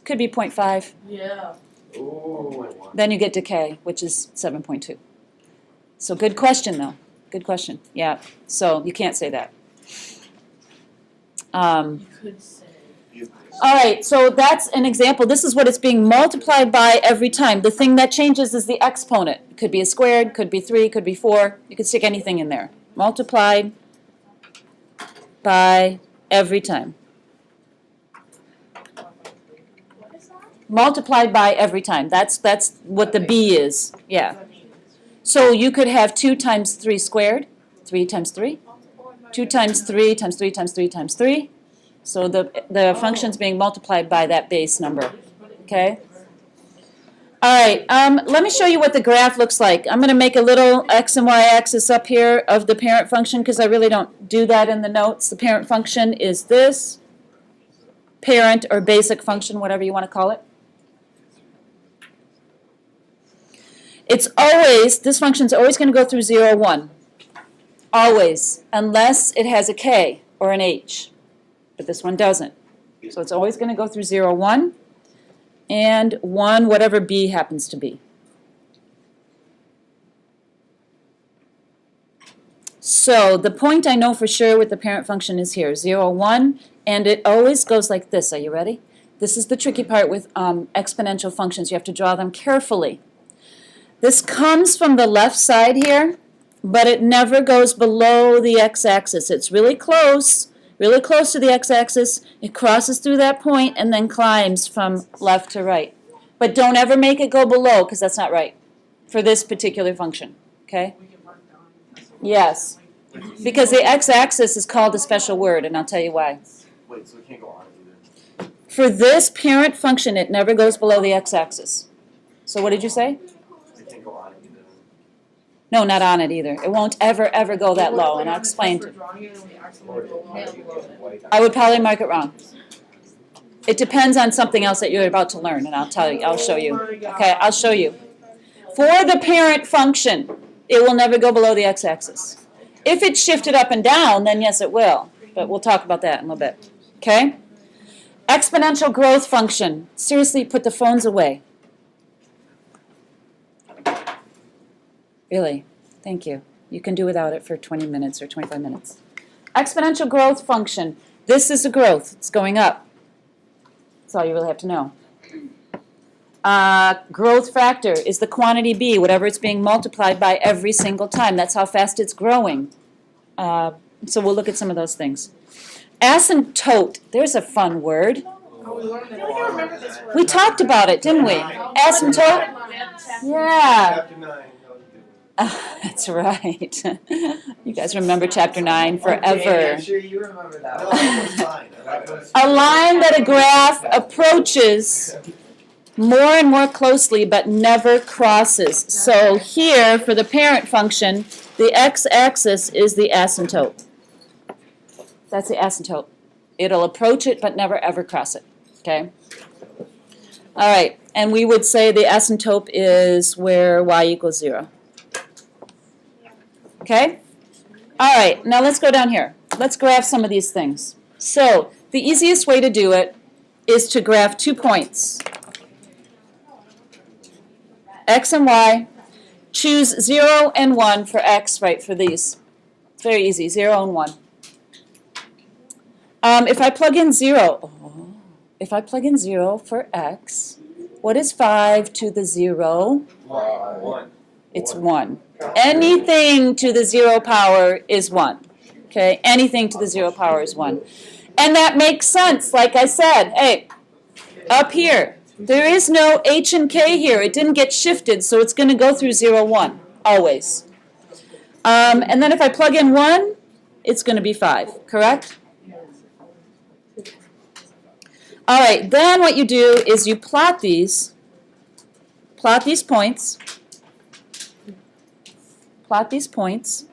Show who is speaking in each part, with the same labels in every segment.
Speaker 1: Could be 0.5.
Speaker 2: Yeah.
Speaker 3: Ooh.
Speaker 1: Then you get decay, which is 7.2. So good question, though. Good question. Yeah. So you can't say that.
Speaker 2: You could say.
Speaker 1: All right, so that's an example. This is what it's being multiplied by every time. The thing that changes is the exponent. It could be a squared, could be 3, could be 4. You could stick anything in there. Multiplied by every time. Multiplied by every time. That's what the B is. Yeah. So you could have 2 times 3 squared, 3 times 3. 2 times 3 times 3 times 3 times 3. So the function's being multiplied by that base number, okay? All right, let me show you what the graph looks like. I'm going to make a little x and y axis up here of the parent function because I really don't do that in the notes. The parent function is this, parent or basic function, whatever you want to call it. It's always, this function's always going to go through 0, 1. Always, unless it has a k or an h. But this one doesn't. So it's always going to go through 0, 1, and 1, whatever b happens to be. So the point I know for sure with the parent function is here, 0, 1, and it always goes like this. Are you ready? This is the tricky part with exponential functions. You have to draw them carefully. This comes from the left side here, but it never goes below the x-axis. It's really close to the x-axis. It crosses through that point and then climbs from left to right. But don't ever make it go below because that's not right for this particular function, okay? Yes, because the x-axis is called a special word, and I'll tell you why.
Speaker 3: Wait, so it can't go on either?
Speaker 1: For this parent function, it never goes below the x-axis. So what did you say?
Speaker 3: It can't go on either.
Speaker 1: No, not on it either. It won't ever, ever go that low, and I'll explain. I would probably mark it wrong. It depends on something else that you're about to learn, and I'll tell you, I'll show you. Okay, I'll show you. For the parent function, it will never go below the x-axis. If it's shifted up and down, then yes, it will. But we'll talk about that in a little bit. Okay? Exponential growth function. Seriously, put the phones away. Really? Thank you. You can do without it for 20 minutes or 25 minutes. Exponential growth function. This is the growth. It's going up. That's all you really have to know. Growth factor is the quantity b, whatever it's being multiplied by every single time. That's how fast it's growing. So we'll look at some of those things. Asymptote. There's a fun word. We talked about it, didn't we? Asymptote? Yeah.
Speaker 3: Chapter 9.
Speaker 1: That's right. You guys remember Chapter 9 forever.
Speaker 3: I'm sure you remember that. No, that was fine.
Speaker 1: A line that a graph approaches more and more closely but never crosses. So here, for the parent function, the x-axis is the asymptote. That's the asymptote. It'll approach it but never ever cross it. Okay? All right. And we would say the asymptote is where y equals 0. Okay? All right, now let's go down here. Let's graph some of these things. So the easiest way to do it is to graph 2 points, x and y. Choose 0 and 1 for x, right, for these. It's very easy, 0 and 1. If I plug in 0, if I plug in 0 for x, what is 5 to the 0?
Speaker 3: 1.
Speaker 1: It's 1. Anything to the 0 power is 1. Okay, anything to the 0 power is 1. And that makes sense, like I said. Hey, up here, there is no h and k here. It didn't get shifted, so it's going to go through 0, 1, always. And then if I plug in 1, it's going to be 5, correct? All right, then what you do is you plot these points. Plot these points.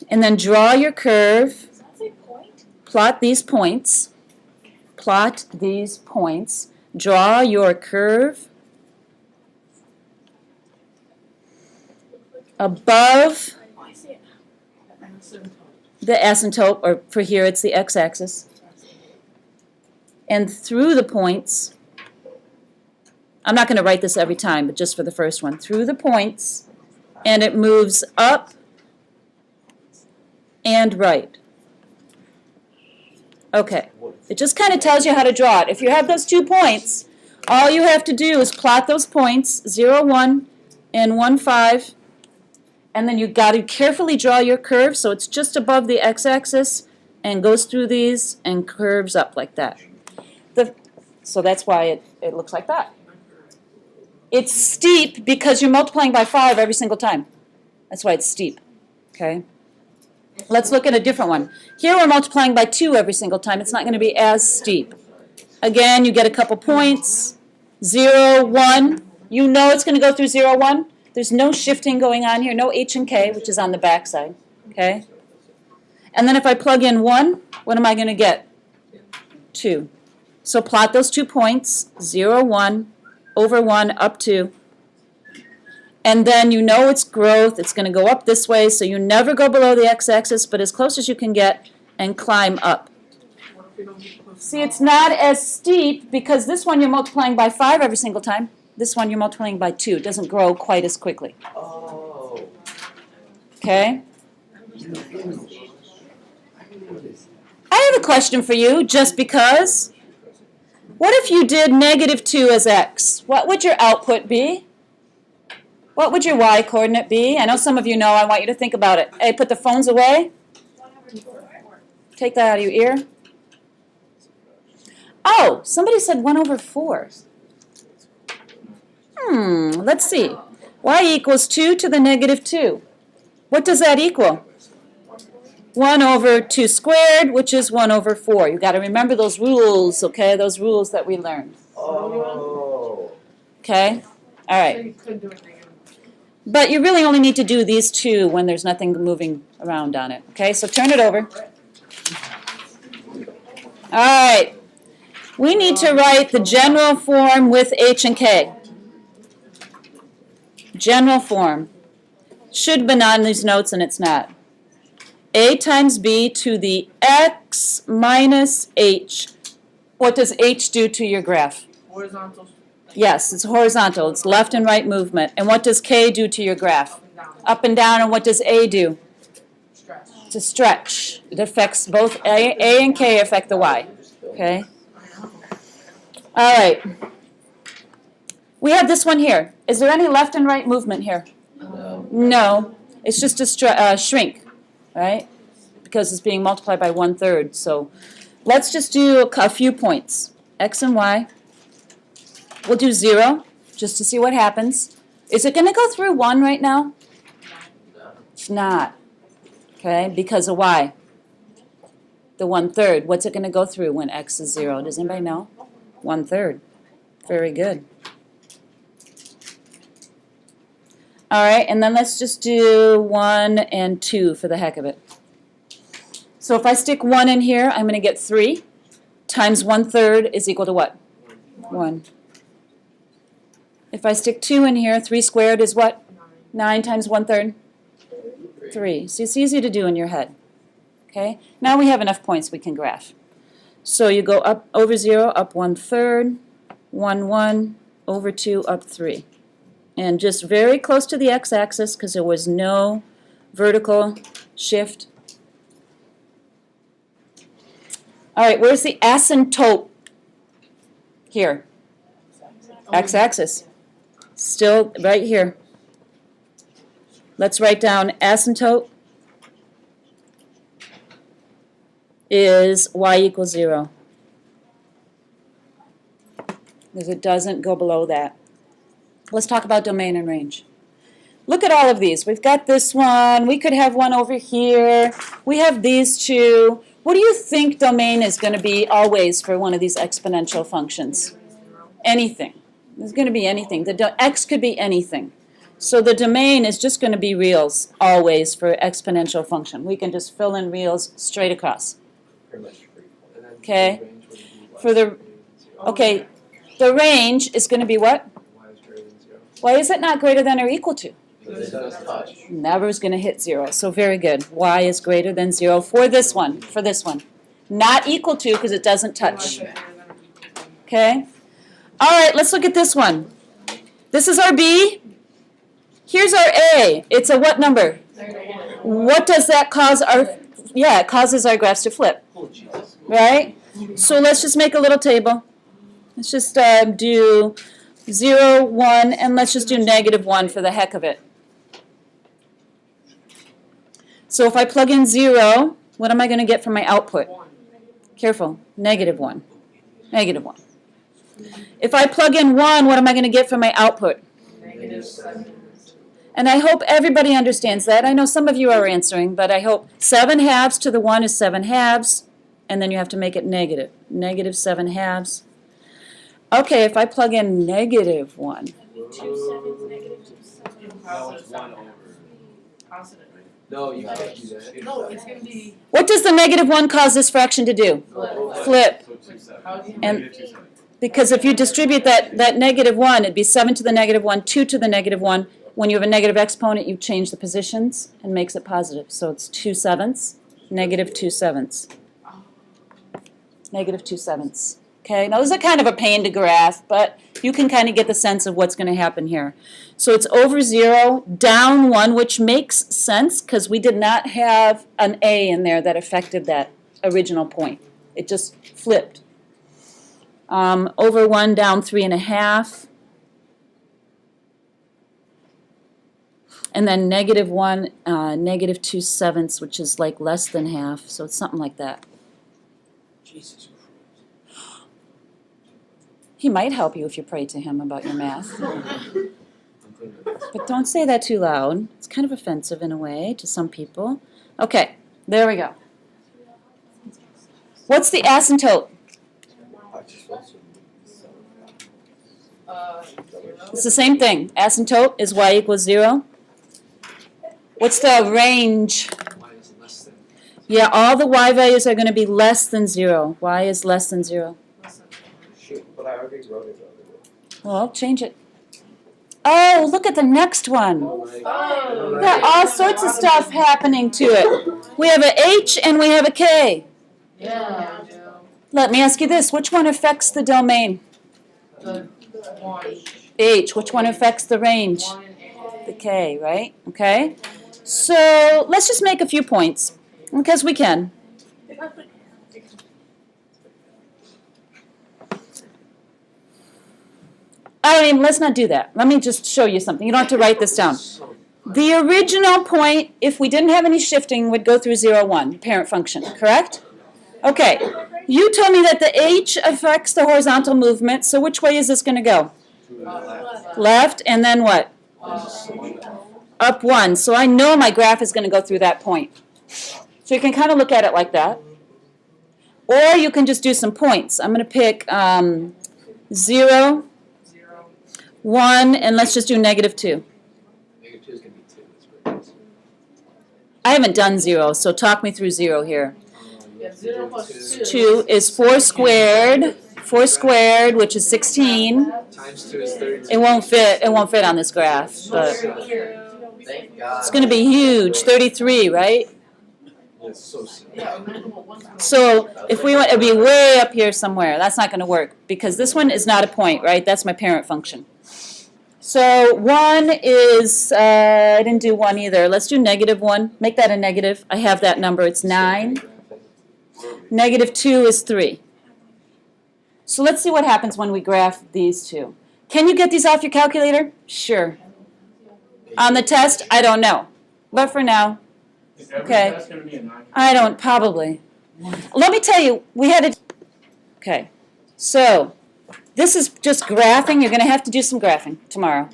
Speaker 1: And then draw your curve. Plot these points. Plot these points. Draw your curve above the asymptote, or for here it's the x-axis. And through the points, I'm not going to write this every time, but just for the first one, through the points, and it moves up and right. Okay, it just kind of tells you how to draw it. If you have those 2 points, all you have to do is plot those points, 0, 1, and 1, 5, and then you've got to carefully draw your curve so it's just above the x-axis and goes through these and curves up like that. So that's why it looks like that. It's steep because you're multiplying by 5 every single time. That's why it's steep, okay? Let's look at a different one. Here we're multiplying by 2 every single time. It's not going to be as steep. Again, you get a couple points. 0, 1. You know it's going to go through 0, 1. There's no shifting going on here. No H and K, which is on the back side, okay? And then if I plug in 1, what am I going to get? 2. So plot those 2 points, 0, 1, over 1, up 2. And then you know its growth. It's going to go up this way, so you never go below the x-axis, but as close as you can get and climb up. See, it's not as steep because this one you're multiplying by 5 every single time. This one you're multiplying by 2. It doesn't grow quite as quickly.
Speaker 3: Oh.
Speaker 1: Okay? I have a question for you, just because. What if you did -2 as x? What would your output be? What would your y coordinate be? I know some of you know. I want you to think about it. Hey, put the phones away. Take that out of your ear. Oh, somebody said 1/4. Let's see. Y equals 2 to the -2. What does that equal? 1/2 squared, which is 1/4. You've got to remember those rules, okay? Those rules that we learned.
Speaker 3: Oh.
Speaker 1: Okay? All right. But you really only need to do these 2 when there's nothing moving around on it. Okay, so turn it over. All right. We need to write the general form with H and K. General form. Should have been on these notes and it's not. A times B to the x minus H. What does H do to your graph?
Speaker 2: Horizontal.
Speaker 1: Yes, it's horizontal. It's left and right movement. And what does K do to your graph? Up and down. And what does A do?
Speaker 2: Stretch.
Speaker 1: To stretch. It affects both A and K affect the Y. Okay? All right. We have this one here. Is there any left and right movement here? No. It's just a shrink, right? Because it's being multiplied by 1/3. So let's just do a few points. X and Y. We'll do 0, just to see what happens. Is it going to go through 1 right now? It's not. Okay, because of Y. The 1/3. What's it going to go through when X is 0? Does anybody know? 1/3. Very good. All right, and then let's just do 1 and 2 for the heck of it. So if I stick 1 in here, I'm going to get 3 times 1/3 is equal to what? 1. If I stick 2 in here, 3 squared is what? 9 times 1/3? 3. So it's easy to do in your head. Okay? Now we have enough points we can graph. So you go up over 0, up 1/3, 1, 1, over 2, up 3. And just very close to the x-axis because there was no vertical shift. All right, where's the asymptote? Here. X-axis. Still right here. Let's write down asymptote is y equals 0. Because it doesn't go below that. Let's talk about domain and range. Look at all of these. We've got this one. We could have one over here. We have these 2. What do you think domain is going to be always for one of these exponential functions? Anything. There's going to be anything. X could be anything. So the domain is just going to be reals always for exponential function. We can just fill in reals straight across. Okay. The range is going to be what? Y is it not greater than or equal to?
Speaker 3: It does touch.
Speaker 1: Never is going to hit 0. So very good. Y is greater than 0 for this one. For this one. Not equal to because it doesn't touch. Okay? All right, let's look at this one. This is our B. Here's our A. It's a what number? What does that cause our... Yeah, it causes our graphs to flip. Right? So let's just make a little table. Let's just do 0, 1, and let's just do -1 for the heck of it. So if I plug in 0, what am I going to get from my output? Careful, -1. -1. If I plug in 1, what am I going to get from my output?
Speaker 3: -7.
Speaker 1: And I hope everybody understands that. I know some of you are answering, but I hope 7 halves to the 1 is 7 halves, and then you have to make it negative. -7 halves. Okay, if I plug in -1.
Speaker 3: No, you can't do that.
Speaker 2: No, it's going to be
Speaker 1: What does the -1 cause this fraction to do? Flip. And because if you distribute that -1, it'd be 7 to the -1, 2 to the -1. When you have a negative exponent, you change the positions and makes it positive. So it's 2/7, -2/7. -2/7. Okay, now this is a kind of a pain to graph, but you can kind of get the sense of what's going to happen here. So it's over 0, down 1, which makes sense because we did not have an A in there that affected that original point. It just flipped. Over 1, down 3.5. And then -1, -2/7, which is like less than half, so it's something like that.
Speaker 3: Jesus Christ.
Speaker 1: He might help you if you pray to him about your math. But don't say that too loud. It's kind of offensive in a way to some people. Okay, there we go. What's the asymptote? It's the same thing. Asymptote is y equals 0. What's the range?
Speaker 3: Y is less than.
Speaker 1: Yeah, all the y values are going to be less than 0. Y is less than 0.
Speaker 3: Shoot, but I already wrote it.
Speaker 1: Well, change it. Oh, look at the next one. We got all sorts of stuff happening to it. We have a H and we have a K.
Speaker 2: Yeah.
Speaker 1: Let me ask you this. Which one affects the domain?
Speaker 2: The 1.
Speaker 1: H. Which one affects the range?
Speaker 2: 1 and
Speaker 1: The K, right? Okay. So let's just make a few points because we can. Let's not do that. Let me just show you something. You don't have to write this down. The original point, if we didn't have any shifting, would go through 0, 1, parent function, correct? Okay. You told me that the H affects the horizontal movement, so which way is this going to go? Left, and then what? Up 1. So I know my graph is going to go through that point. So you can kind of look at it like that. Or you can just do some points. I'm going to pick 0, 1, and let's just do -2.
Speaker 3: -2 is going to be 2. That's pretty easy.
Speaker 1: I haven't done 0, so talk me through 0 here.
Speaker 2: Yeah, 0 plus
Speaker 1: 2 is 4 squared. 4 squared, which is 16.
Speaker 3: Times 2 is 32.
Speaker 1: It won't fit. It won't fit on this graph, but
Speaker 3: Thank God.
Speaker 1: it's going to be huge. 33, right?
Speaker 3: That's so simple.
Speaker 1: So if we want, it'd be way up here somewhere. That's not going to work because this one is not a point, right? That's my parent function. So 1 is, I didn't do 1 either. Let's do -1. Make that a negative. I have that number. It's 9. -2 is 3. So let's see what happens when we graph these two. Can you get these off your calculator? Sure. On the test, I don't know. But for now, okay. I don't, probably. Let me tell you, we had a, okay. So, this is just graphing. You're going to have to do some graphing tomorrow.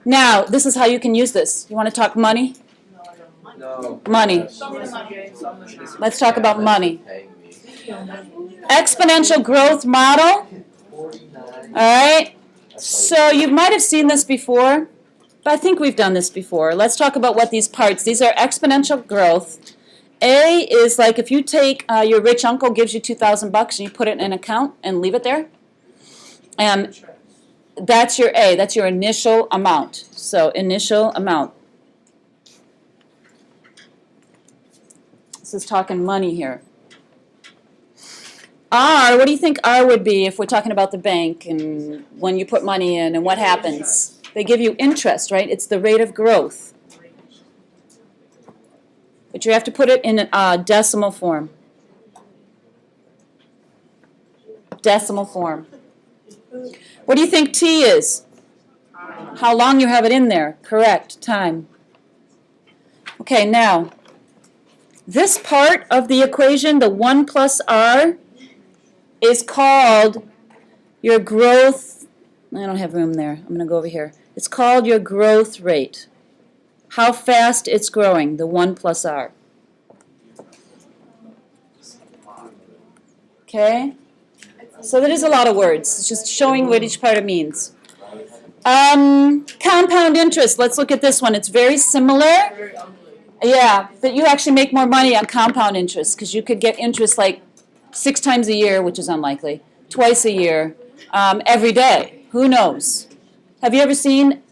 Speaker 1: Now, this is how you can use this. You want to talk money?
Speaker 3: No.
Speaker 1: Money. Let's talk about money. Exponential growth model. All right. So you might have seen this before, but I think we've done this before. Let's talk about what these parts. These are exponential growth. A is like if you take your rich uncle gives you $2,000 and you put it in an account and leave it there. And That's your A, that's your initial amount. So initial amount. This is talking money here. R, what do you think R would be if we're talking about the bank and when you put money in and what happens? They give you interest, right? It's the rate of growth. But you have to put it in a decimal form. Decimal form. What do you think T is? How long you have it in there. Correct. Time. Okay, now, this part of the equation, the 1 plus R, is called your growth. I don't have room there. I'm going to go over here. It's called your growth rate. How fast it's growing, the 1 plus R. Okay? So that is a lot of words. It's just showing what each part means. Compound interest. Let's look at this one. It's very similar.
Speaker 2: Very ugly.
Speaker 1: Yeah, but you actually make more money on compound interest because you could get interest like 6 times a year, which is unlikely, twice a year, every day. Who knows? Have you ever seen,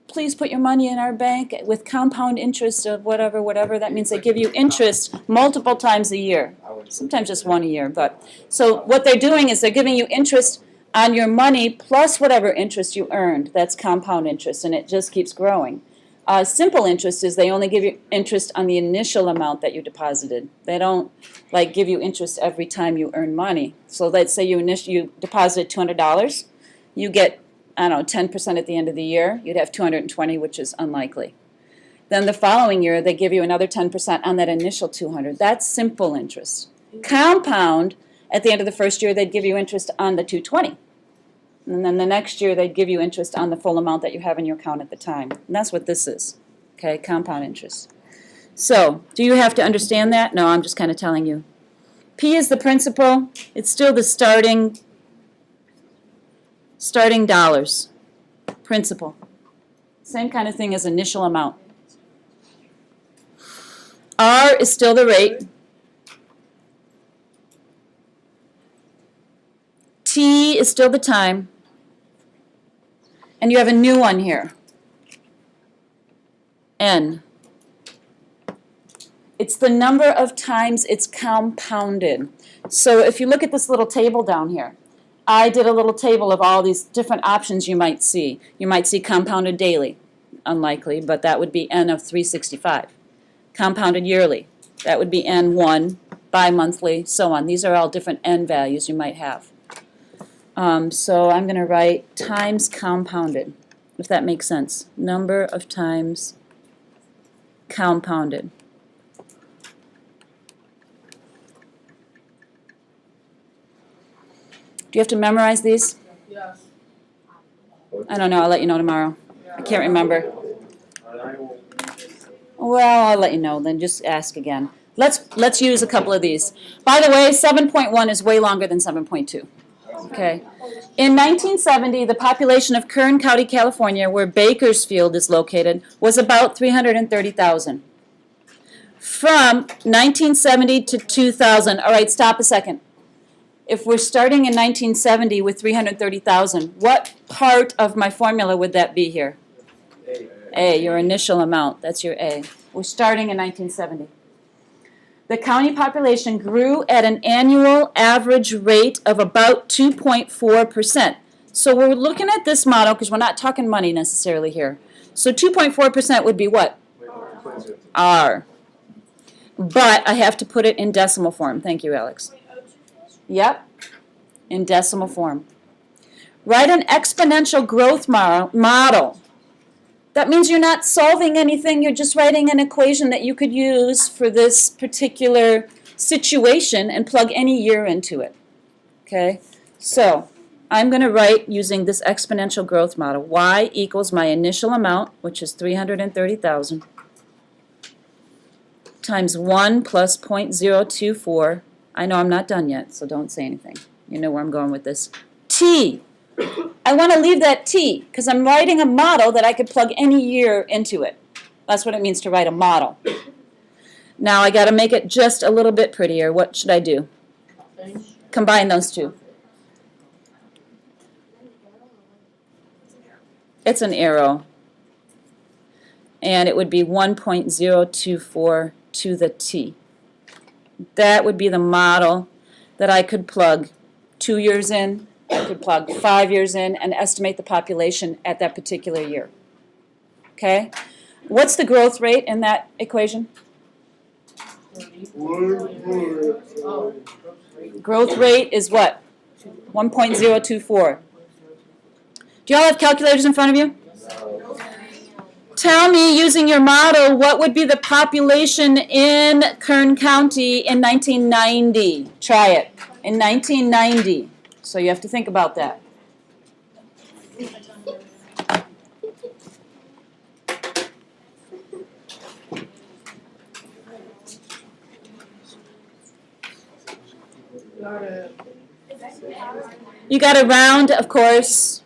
Speaker 1: please put your money in our bank with compound interest of whatever, whatever. That means they give you interest multiple times a year, sometimes just 1 a year. But so what they're doing is they're giving you interest on your money plus whatever interest you earned. That's compound interest, and it just keeps growing. Simple interest is they only give you interest on the initial amount that you deposited. They don't like give you interest every time you earn money. So let's say you deposited $200, you get, I don't know, 10% at the end of the year. You'd have 220, which is unlikely. Then the following year they give you another 10% on that initial 200. That's simple interest. Compound, at the end of the first year they'd give you interest on the 220. And then the next year they'd give you interest on the full amount that you have in your account at the time. And that's what this is, okay, compound interest. So, do you have to understand that? No, I'm just kind of telling you. P is the principal. It's still the starting dollars, principal. Same kind of thing as initial amount. R is still the rate. T is still the time. And you have a new one here. N. It's the number of times it's compounded. So if you look at this little table down here, I did a little table of all these different options you might see. You might see compounded daily. Unlikely, but that would be N of 365. Compounded yearly. That would be N1, bi-monthly, so on. These are all different N values you might have. So I'm going to write times compounded, if that makes sense. Number of times compounded. Do you have to memorize these?
Speaker 2: Yes.
Speaker 1: I don't know. I'll let you know tomorrow. I can't remember.
Speaker 3: I will.
Speaker 1: Well, I'll let you know. Then just ask again. Let's use a couple of these. By the way, 7.1 is way longer than 7.2. Okay. In 1970, the population of Kern County, California, where Bakersfield is located, was about 330,000. From 1970 to 2000, all right, stop a second. If we're starting in 1970 with 330,000, what part of my formula would that be here? A, your initial amount. That's your A. We're starting in 1970. The county population grew at an annual average rate of about 2.4%. So we're looking at this model because we're not talking money necessarily here. So 2.4% would be what? R. But I have to put it in decimal form. Thank you, Alex. Yep, in decimal form. Write an exponential growth model. That means you're not solving anything, you're just writing an equation that you could use for this particular situation and plug any year into it. Okay, so I'm going to write using this exponential growth model. Y equals my initial amount, which is 330,000, times 1 plus 0.024. I know I'm not done yet, so don't say anything. You know where I'm going with this. T. I want to leave that T because I'm writing a model that I could plug any year into it. That's what it means to write a model. Now I got to make it just a little bit prettier. What should I do? Combine those two. it's an arrow. And it would be 1.024 to the T. That would be the model that I could plug 2 years in, I could plug 5 years in, and estimate the population at that particular year. Okay? What's the growth rate in that equation?
Speaker 2: Oh,
Speaker 1: Growth rate is what? 1.024. Do y'all have calculators in front of you? Tell me, using your model, what would be the population in Kern County in 1990? Try it. In 1990. So you have to think about that.
Speaker 2: got it.
Speaker 1: You got to round, of course.